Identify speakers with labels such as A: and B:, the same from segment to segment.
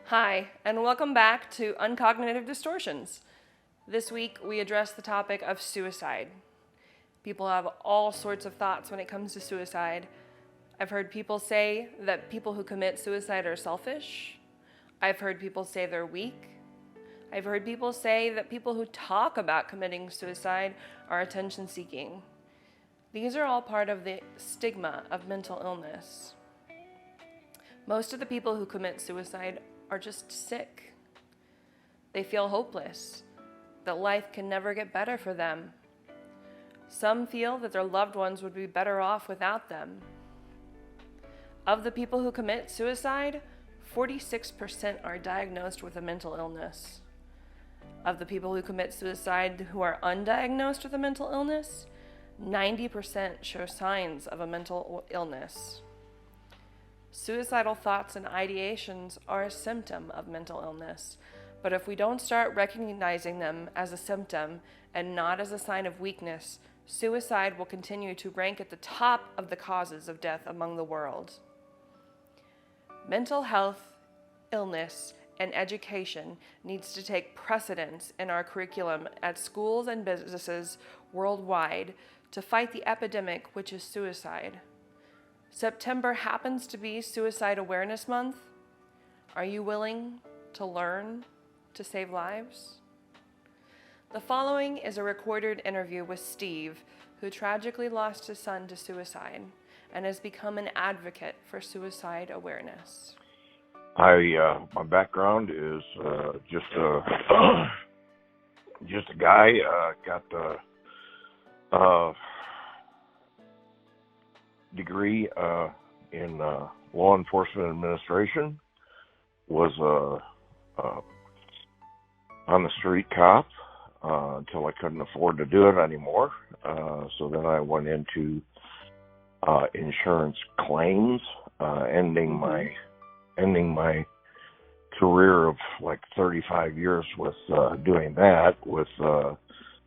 A: Hi, and welcome back to Uncognitive Distortions. This week we address the topic of suicide. People have all sorts of thoughts when it comes to suicide. I've heard people say that people who commit suicide are selfish. I've heard people say they're weak. I've heard people say that people who talk about committing suicide are attention seeking. These are all part of the stigma of mental illness. Most of the people who commit suicide are just sick. They feel hopeless, that life can never get better for them. Some feel that their loved ones would be better off without them. Of the people who commit suicide, 46% are diagnosed with a mental illness. Of the people who commit suicide who are undiagnosed with a mental illness, 90% show signs of a mental illness. Suicidal thoughts and ideations are a symptom of mental illness, but if we don't start recognizing them as a symptom and not as a sign of weakness, suicide will continue to rank at the top of the causes of death among the world. Mental health, illness, and education needs to take precedence in our curriculum at schools and businesses worldwide to fight the epidemic, which is suicide. September happens to be Suicide Awareness Month. Are you willing to learn to save lives? The following is a recorded interview with Steve, who tragically lost his son to suicide and has become an advocate for suicide awareness.
B: My background is just a guy. Got a degree in law enforcement administration. Was on the street cop until I couldn't afford to do it anymore. So then I went into insurance claims, ending my career of like 35 years with doing that, with the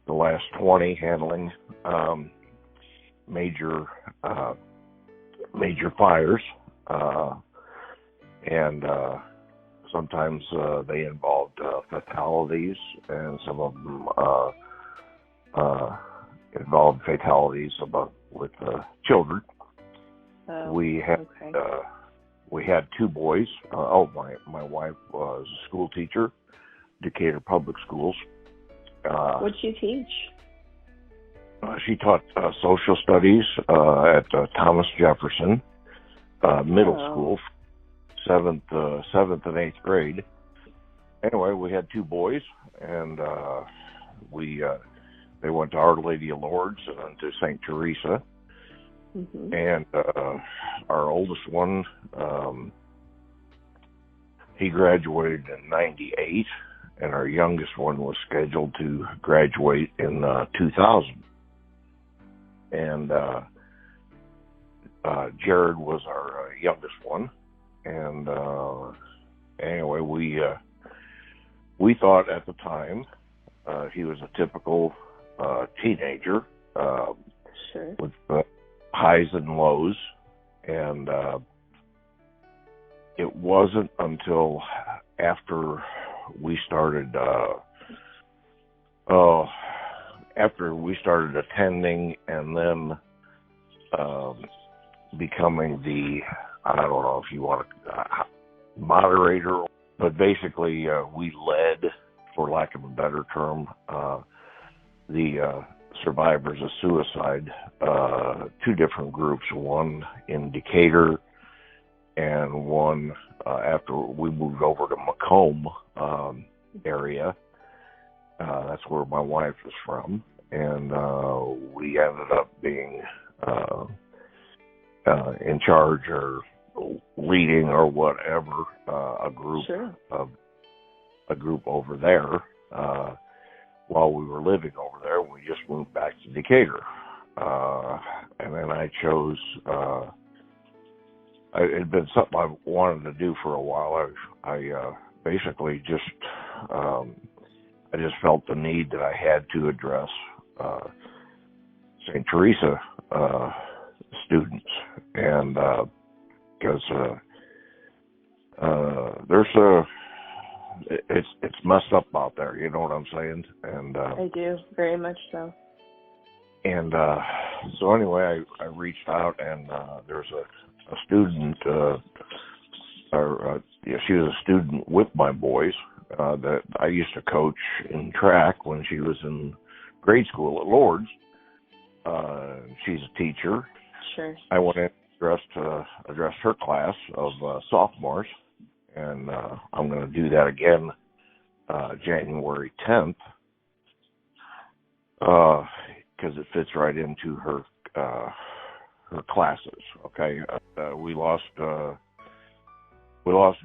B: last 20 handling major fires, and sometimes they involved fatalities, and some of them involved fatalities with children. We had two boys. My wife was a school teacher, Decatur Public Schools.
C: What'd you teach?
B: She taught social studies at Thomas Jefferson Middle School, seventh and eighth grade. Anyway, we had two boys, and they went to Our Lady of Lourdes and to St. Teresa. Mm-hmm. And our oldest one, he graduated in '98, and our youngest one was scheduled to graduate in 2000. And Jared was our youngest one. And anyway, we thought at the time he was a typical teenager,
C: sure,
B: with highs and lows. And it wasn't until after we started attending, and then becoming the, I don't know if you want to, moderator, but basically we led, for lack of a better term, the survivors of suicide, two different groups, one in Decatur and one after we moved over to Macomb area. That's where my wife is from. And we ended up being in charge or leading or whatever a group,
C: sure,
B: over there. While we were living over there, we just moved back to Decatur, and then I chose. It had been something I wanted to do for a while. I basically just I just felt the need that I had to address St. Teresa students, and because there's it's messed up out there. You know what I'm saying? And
C: I do, very much so.
B: And so anyway, I reached out, and there's a student, she was a student with my boys that I used to coach in track when she was in grade school at Lourdes. She's a teacher.
C: Sure.
B: I went in and addressed her class of sophomores, and I'm going to do that again January 10th. Because it fits right into her classes. Okay, we lost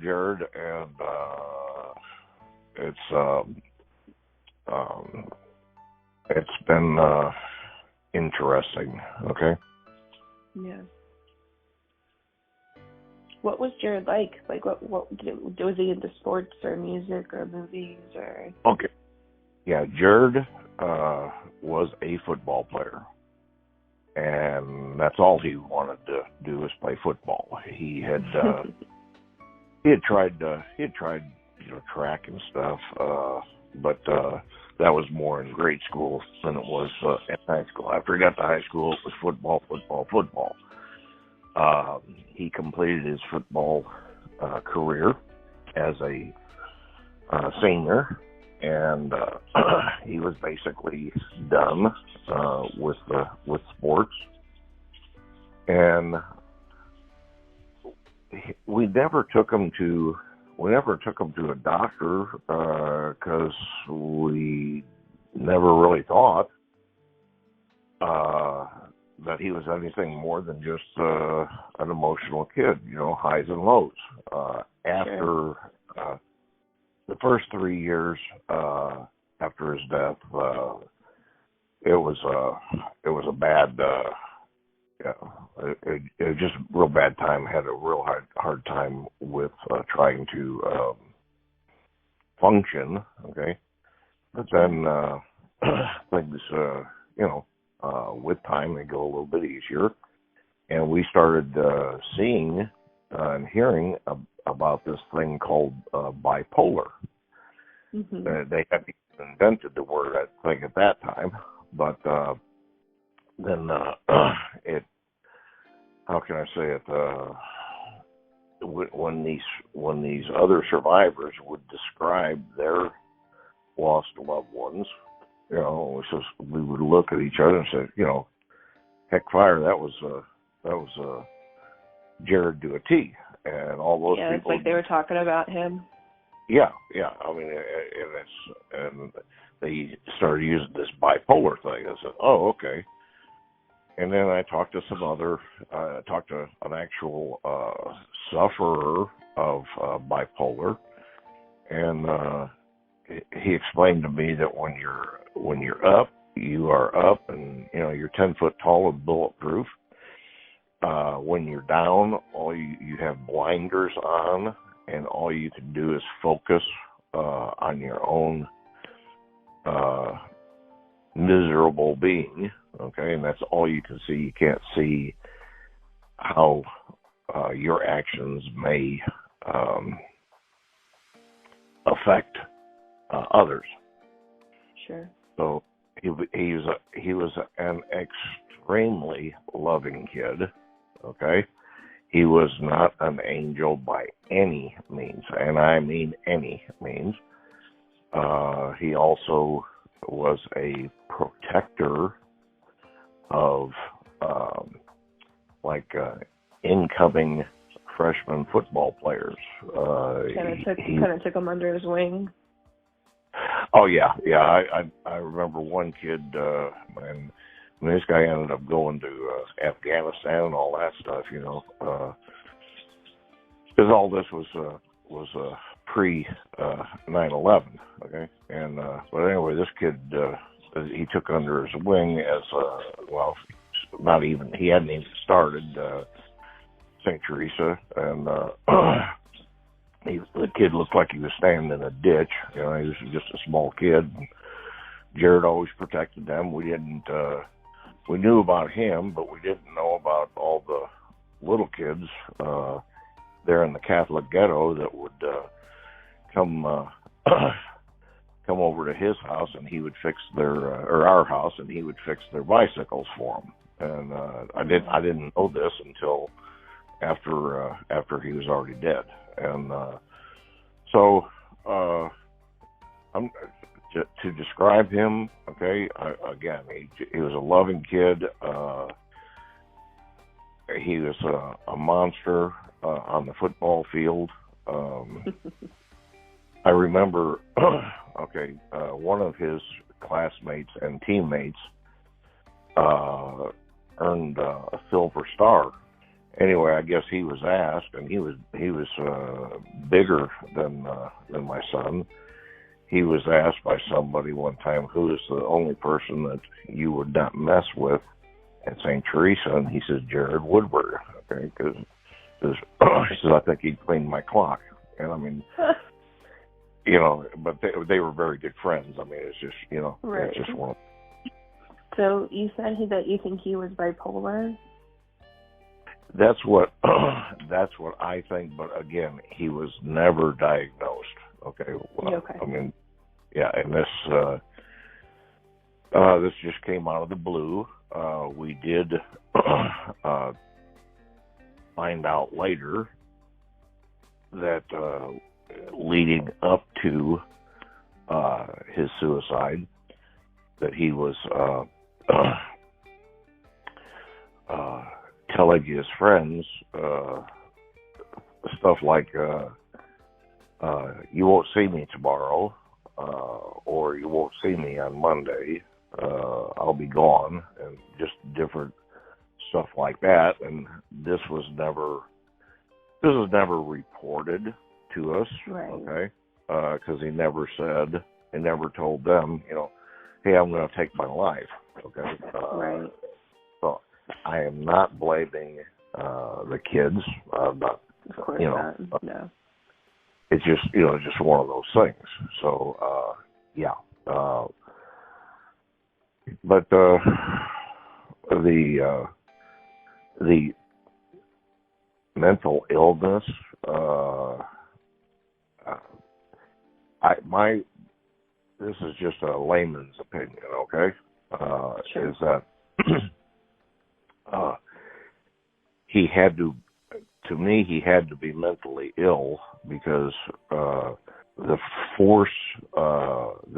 B: Jared, and it's been interesting. Okay.
C: Yeah. What was Jared like? Like, what was he into sports or music or movies or?
B: Okay. Yeah, Jared was a football player, and that's all he wanted to do was play football. He had tried track and stuff, but that was more in grade school than it was in high school. After he got to high school, it was football. He completed his football career as a senior. And he was basically done with sports, and we never took him to a doctor because we never really thought that he was anything more than just an emotional kid, highs and lows. After the first 3 years after his death, it was a bad, it was just a real bad time. Had a real hard time with trying to function. Okay, but then things, with time they go a little bit easier, and we started seeing and hearing about this thing called bipolar.
C: Mm-hmm.
B: They hadn't even invented the word, I think, at that time. But then how can I say it? When these other survivors would describe their lost loved ones, we would look at each other and say, heck, fire, that was Jared to a T. And all those people.
C: It's like they were talking about him.
B: Yeah. I mean, and they started using this bipolar thing. I said, oh, okay. And then I talked to an actual sufferer of bipolar, and he explained to me that when you're up, you are up, and you're 10 foot tall and bulletproof. When you're down, all you have blinders on, and all you can do is focus on your own miserable being. Okay, and that's all you can see. You can't see how your actions may affect others.
C: Sure.
B: So he was an extremely loving kid. Okay, he was not an angel by any means, and I mean any means. He also was a protector of incoming freshman football players.
C: Kind of took him under his wing.
B: Oh yeah. I remember one kid, and this guy ended up going to Afghanistan and all that stuff, because all this was pre 9/11. Okay, and but anyway, this kid he took under his wing as he hadn't even started St. Teresa, and the kid looked like he was standing in a ditch. He was just a small kid. Jared always protected them. We didn't. We knew about him, but we didn't know about all the little kids there in the Catholic ghetto that would come come over to his house, and he would fix their or our house, and he would fix their bicycles for them. And I didn't know this until after he was already dead. And so I'm to describe him. Okay, again, he was a loving kid. He was a monster on the football field. I remember, one of his classmates and teammates earned a silver star. Anyway, I guess he was asked, and he was bigger than my son. He was asked by somebody one time, who is the only person that you would not mess with at St. Teresa, and he says Jared Woodward. Okay, because he says, I think he'd clean my clock, and I mean. But they were very good friends. I mean, it's just,
C: right.
B: It's just one.
C: So you said that you think he was bipolar?
B: That's what I think. But again, he was never diagnosed. Okay. Well,
C: okay.
B: I mean, yeah, and this just came out of the blue. We did find out later that. Leading up to his suicide, that he was telling his friends stuff like, you won't see me tomorrow, or you won't see me on Monday, I'll be gone, and just different stuff like that. And this was never reported to us,
C: right.
B: Okay, because he never told them, hey, I'm going to take my life, okay.
C: Right.
B: So I am not blaming the kids. Not,
C: of course not. No.
B: It's just one of those things. So yeah. But the mental illness. This is just a layman's opinion, okay?
C: Sure.
B: Is that he had to be mentally ill, because the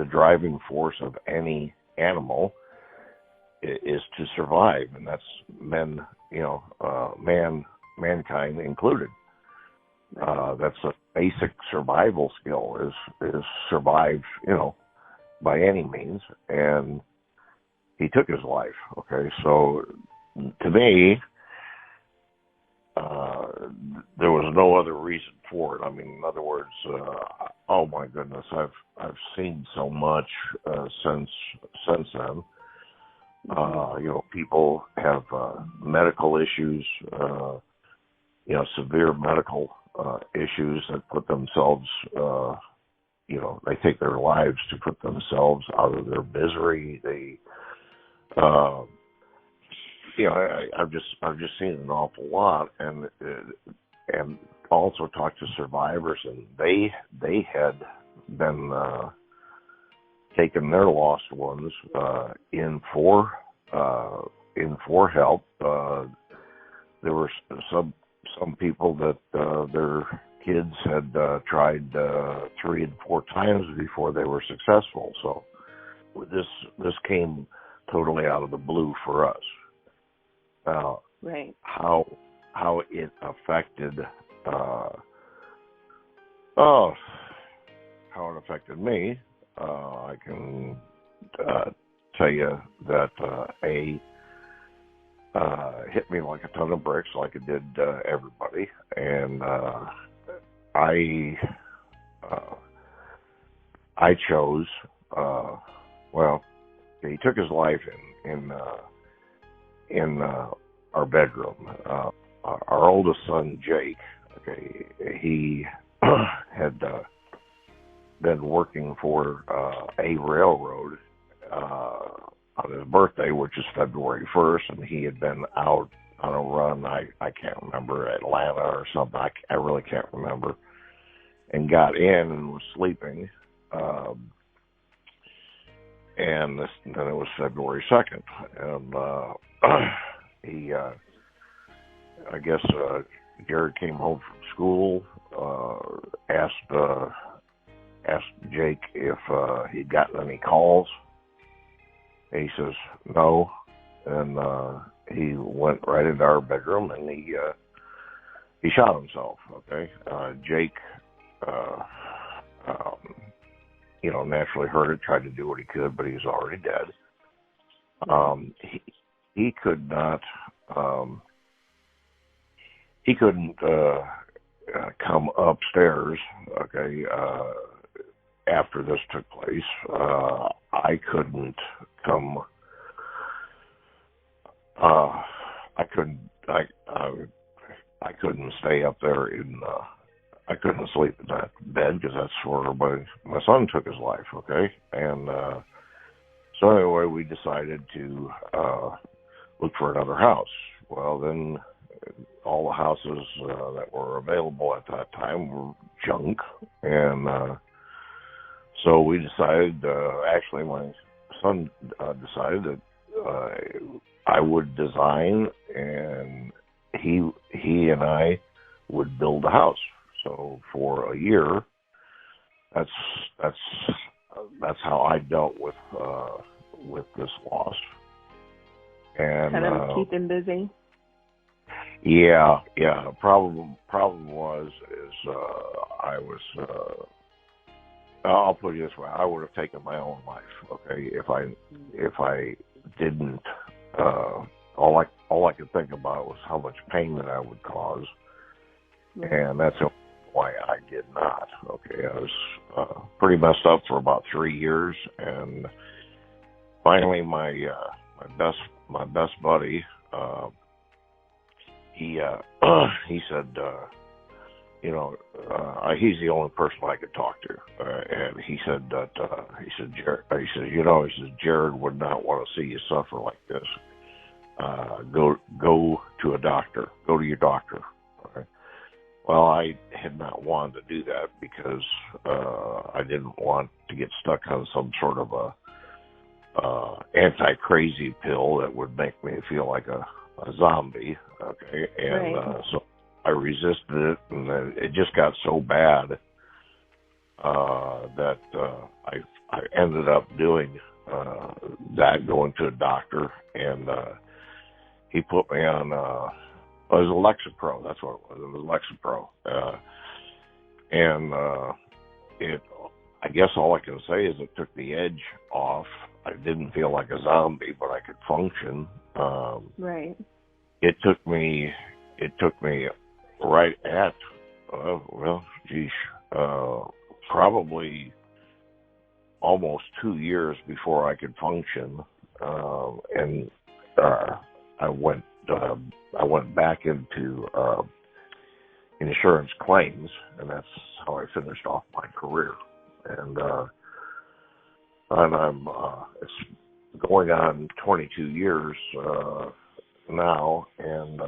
B: driving force of any animal is to survive, and that's mankind included. That's a basic survival skill, is survive, by any means. And he took his life. Okay, so to me, there was no other reason for it. I mean, in other words, oh my goodness, I've seen so much since then. People have medical issues, severe medical issues that put themselves, they take their lives to put themselves out of their misery. They, I've just seen an awful lot, and also talked to survivors, and they had been taking their lost ones in for help. There were some people that their kids had tried 3 and 4 times before they were successful. So this came totally out of the blue for us.
C: Right.
B: How it affected me, I can tell you that hit me like a ton of bricks, like it did everybody, and I chose. He took his life in our bedroom. Our oldest son, Jake. Okay, he had been working for a railroad on his birthday, which is February 1st, and he had been out on a run, I can't remember, Atlanta or something, I really can't remember, and got in and was sleeping, And then it was February 2nd. And he, I guess, Jared came home from school, asked Jake if he'd gotten any calls. And he says no, and he went right into our bedroom and he shot himself. Okay, Jake, naturally heard it, tried to do what he could, but he was already dead. He could not. He couldn't come upstairs. Okay. After this took place, I couldn't come. I couldn't stay up there I couldn't sleep in that bed because that's where my son took his life. Okay, and so anyway, we decided to look for another house. Well, then all the houses that were available at that time were junk, and so we decided, actually my son decided that I would design and he and I would build a house. So for a year, that's how I dealt with this loss. And
C: kind of keep him busy.
B: Yeah. Problem is I was. I'll put it this way: I would have taken my own life. Okay, if I didn't. All I could think about was how much pain that I would cause, and that's why I did not. Okay, I was pretty messed up for about 3 years, and finally, my best buddy, he said, he's the only person I could talk to, and he said that Jared would not want to see you suffer like this. Go to a doctor. Go to your doctor. Okay? Well, I had not wanted to do that because I didn't want to get stuck on some sort of a anti-crazy pill that would make me feel like a zombie. Okay, and
C: right.
B: So I resisted it, and then it just got so bad that I ended up doing that, going to a doctor, and he put me on. It was Lexapro. That's what it was. It was Lexapro, and I guess all I can say is it took the edge off. I didn't feel like a zombie, but I could function.
C: Right.
B: It took me right at probably almost 2 years before I could function, and I went back into insurance claims, and that's how I finished off my career. And I'm it's going on 22 years now, and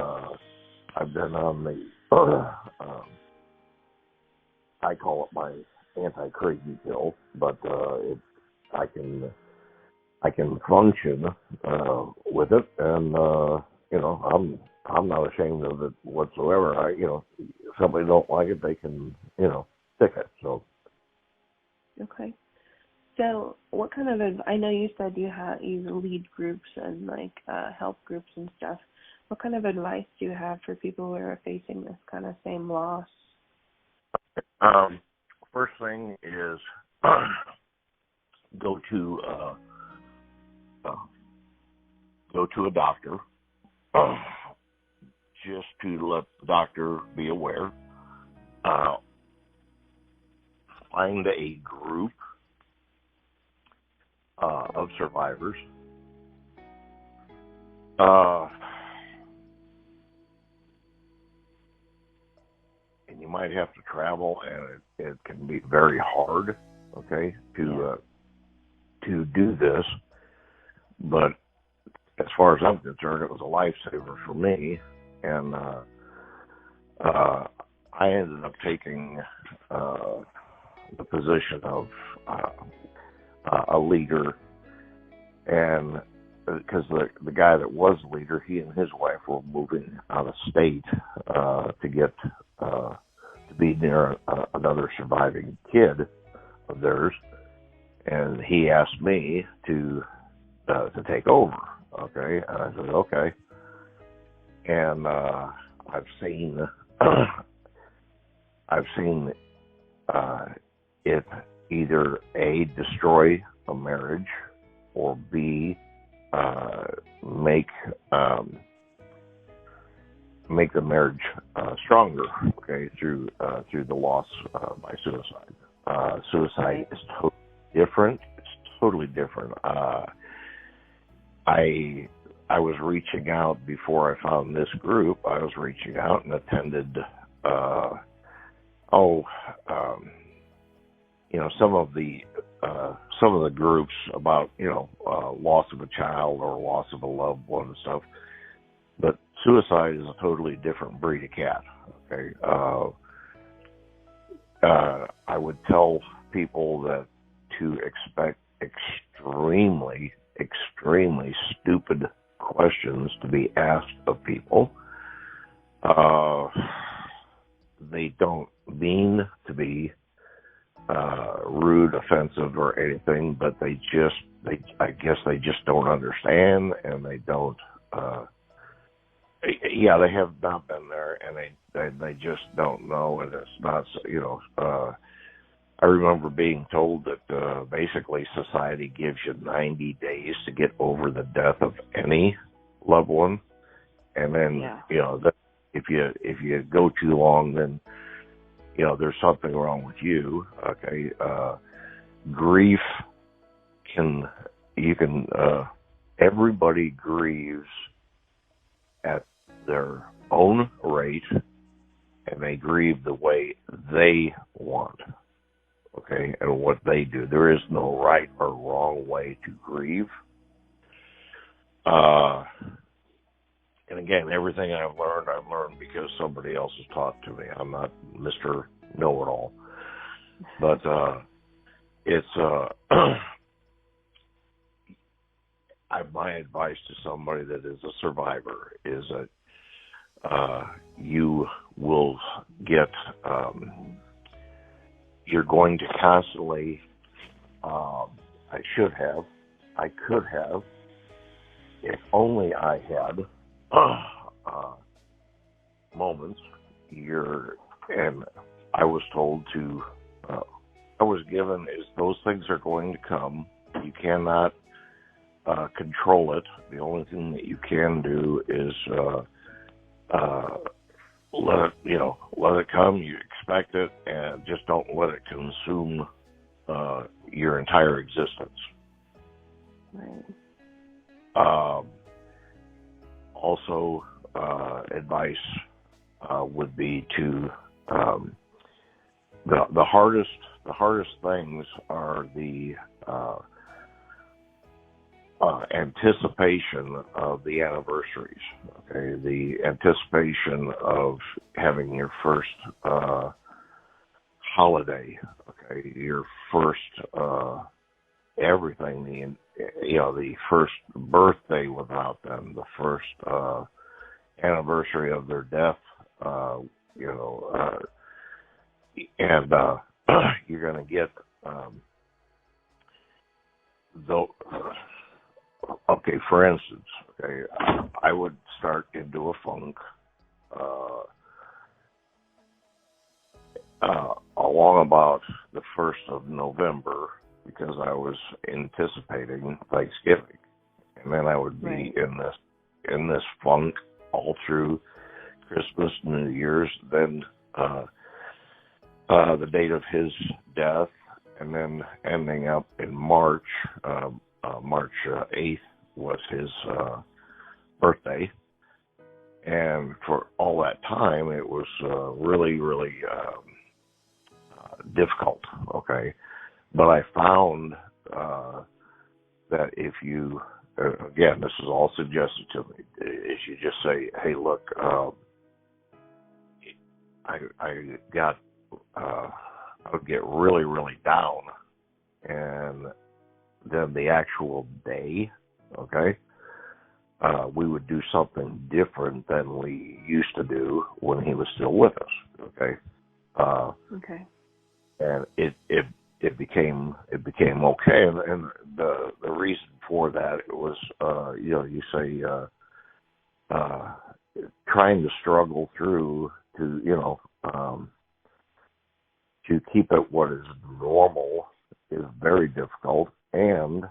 B: I've been on the I call it my anti-crazy pill, but I can function with it, and I'm not ashamed of it whatsoever. If somebody don't like it, they can stick it. So.
C: Okay. So what kind of I know you said you lead groups and help groups and stuff. What kind of advice do you have for people who are facing this kind of same loss?
B: First thing is go to a doctor, just to let the doctor be aware. Find a group of survivors. And you might have to travel, and it can be very hard, okay, to do this. But as far as I'm concerned, it was a lifesaver for me, and I ended up taking the position of a leader, and because the guy that was leader, he and his wife were moving out of state to get to be near another surviving kid of theirs, and he asked me to take over. Okay, and I said okay, and I've seen it either A, destroy a marriage, or B, make the marriage stronger. Okay, through the loss by suicide. Suicide is totally different. It's totally different. I was reaching out before I found this group. I was reaching out and attended some of the groups about loss of a child or loss of a loved one and stuff. But suicide is a totally different breed of cat. Okay, I would tell people that to expect extremely stupid questions to be asked of people. They don't mean to be rude, offensive, or anything, but I guess they just don't understand, and they don't. They have not been there, and they just don't know, and it's not. I remember being told that basically society gives you 90 days to get over the death of any loved one, and then if you go too long, then there's something wrong with you. Okay, grief everybody grieves at their own rate, and they grieve the way they want. Okay, and what they do. There is no right or wrong way to grieve. And again, everything I've learned because somebody else has taught to me. I'm not Mr. Know-it-all. But it's my advice to somebody that is a survivor is that you will get you're going to constantly I could have, if only I had moments and I was told to I was given is those things are going to come. You cannot control it. The only thing that you can do is let it come. You expect it, and just don't let it consume your entire existence.
C: Right.
B: Also, advice would be to the hardest things are the anticipation of the anniversaries. Okay, the anticipation of having your first holiday. Okay, your first everything. The first birthday without them. The first anniversary of their death. And you're going to get okay, for instance, okay, I would start into a funk along about the 1st of November because I was anticipating Thanksgiving, and then I would be in this funk all through Christmas, New Year's, then the date of his death, and then ending up in March. March 8th was his birthday, and for all that time, it was really difficult. Okay, but I found that if you, again, this is all suggested to me, is you just say, hey, look, I got I would get really, really down. And then the actual day, okay, we would do something different than we used to do when he was still with us, okay?
C: Okay.
B: And it became okay. And the reason for that was, you say, trying to struggle through to keep it what is normal is very difficult, and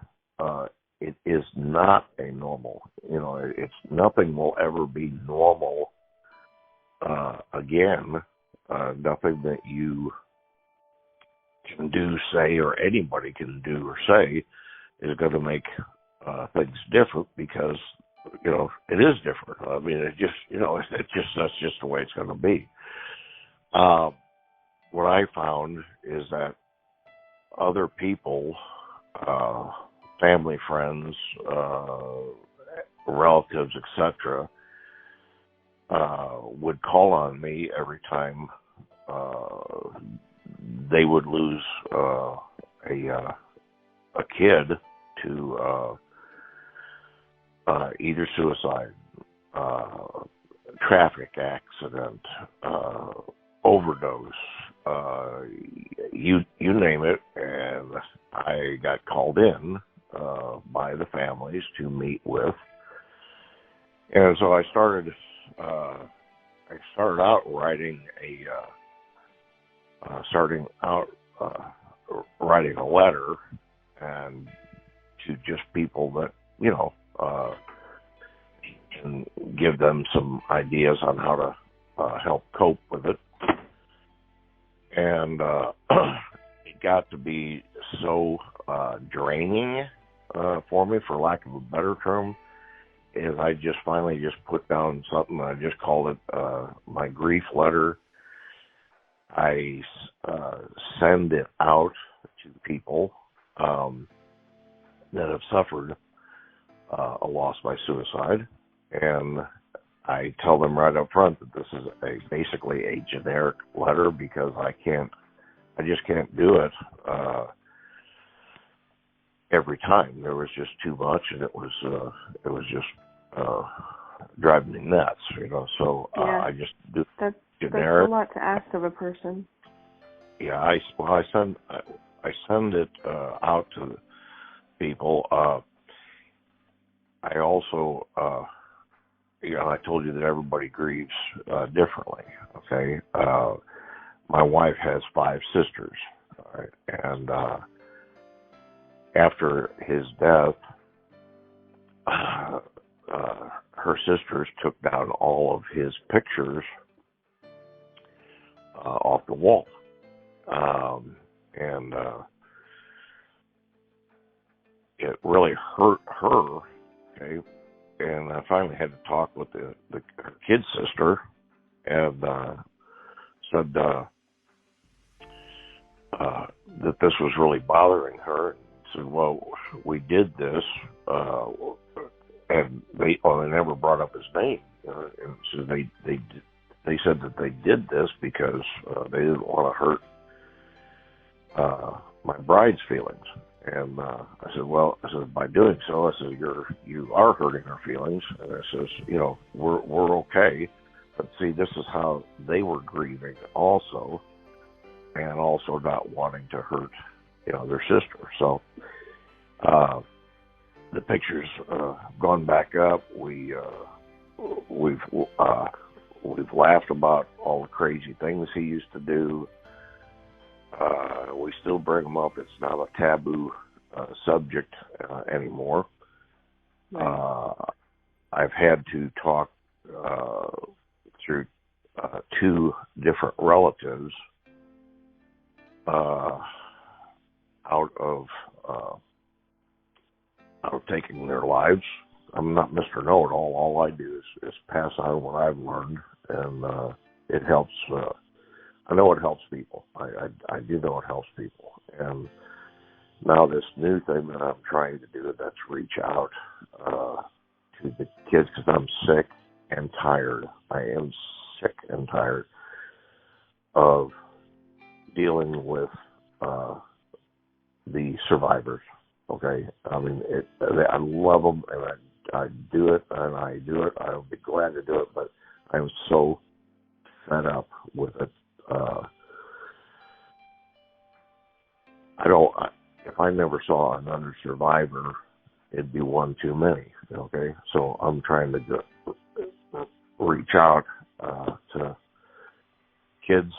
B: it is not a normal. It's nothing will ever be normal again. Nothing that you can do, say, or anybody can do or say is going to make things different, because it is different. I mean, that's just the way it's going to be. What I found is that other people, family, friends, relatives, etc., would call on me every time they would lose a kid to either suicide, traffic accident, overdose, you name it, and I got called in by the families to meet with, and so I started out writing a letter, and to just people that and give them some ideas on how to help cope with it. And it got to be so draining for me, for lack of a better term, is I just finally just put down something. I just called it my grief letter. I send it out to people that have suffered a loss by suicide, and I tell them right up front that this is basically a generic letter, because I just can't do it every time. There was just too much, and it was just driving me nuts, So I just do generic.
C: That's a lot to ask of a person.
B: Yeah, I send it out to people. I also, I told you that everybody grieves differently. Okay, my wife has 5 sisters, all right? And after his death, her sisters took down all of his pictures off the wall, and it really hurt her. Okay, and I finally had to talk with her kid sister, and said that this was really bothering her. And said, well, we did this, and they never brought up his name. And so they said that they did this because they didn't want to hurt my bride's feelings. And I said, by doing so, I said, you are hurting her feelings. And I says, we're okay. But see, this is how they were grieving also, and also not wanting to hurt, their sister. So the pictures gone back up. We've laughed about all the crazy things he used to do. We still bring them up. It's not a taboo subject anymore.
C: Right.
B: I've had to talk through 2 different relatives out of taking their lives. I'm not Mr. Know-It-All. All I do is pass on what I've learned, and it helps. I know it helps people. I do know it helps people. And now this new thing that I'm trying to do, that's reach out to the kids, because I'm sick and tired. I am sick and tired of dealing with the survivors. Okay, I mean, I love them, and I do it, and I do it. I'll be glad to do it, but I'm so fed up with it. I don't. If I never saw another survivor, it'd be one too many. Okay, so I'm trying to reach out to kids.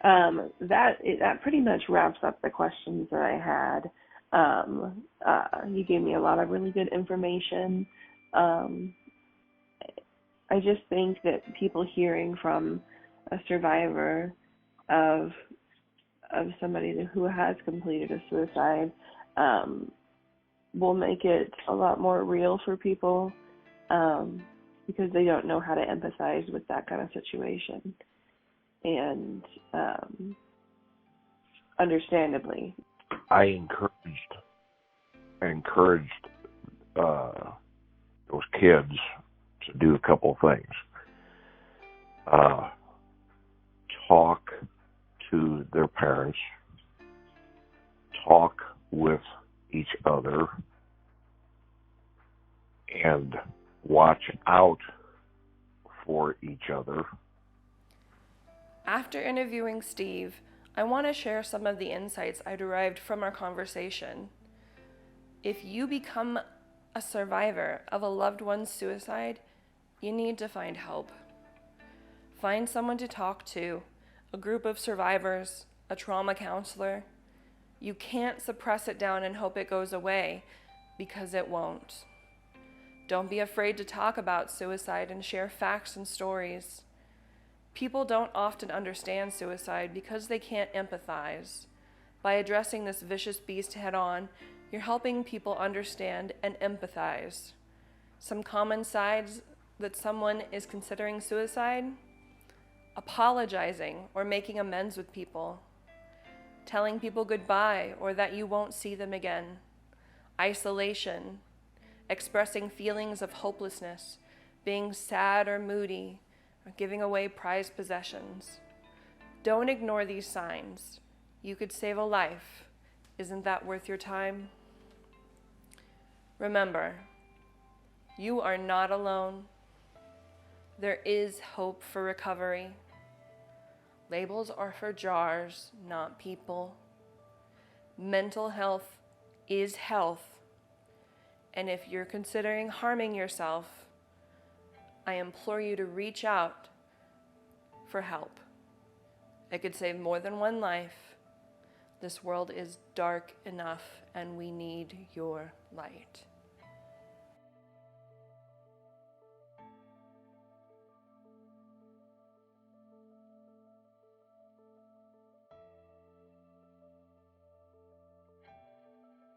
C: That pretty much wraps up the questions that I had. You gave me a lot of really good information. I just think that people hearing from a survivor of somebody who has completed a suicide will make it a lot more real for people, because they don't know how to empathize with that kind of situation. And understandably,
B: I encouraged those kids to do a couple of things. Talk to their parents, talk with each other, and watch out for each other.
A: After interviewing Steve, I want to share some of the insights I derived from our conversation. If you become a survivor of a loved one's suicide, you need to find help. Find someone to talk to, a group of survivors, a trauma counselor. You can't suppress it down and hope it goes away, because it won't. Don't be afraid to talk about suicide and share facts and stories. People don't often understand suicide because they can't empathize. By addressing this vicious beast head on, you're helping people understand and empathize. Some common signs that someone is considering suicide: apologizing or making amends with people, telling people goodbye or that you won't see them again, isolation, expressing feelings of hopelessness, being sad or moody, or giving away prized possessions. Don't ignore these signs. You could save a life. Isn't that worth your time? Remember, you are not alone. There is hope for recovery. Labels are for jars, not people. Mental health is health. And if you're considering harming yourself, I implore you to reach out for help. It could save more than one life. This world is dark enough, and we need your light.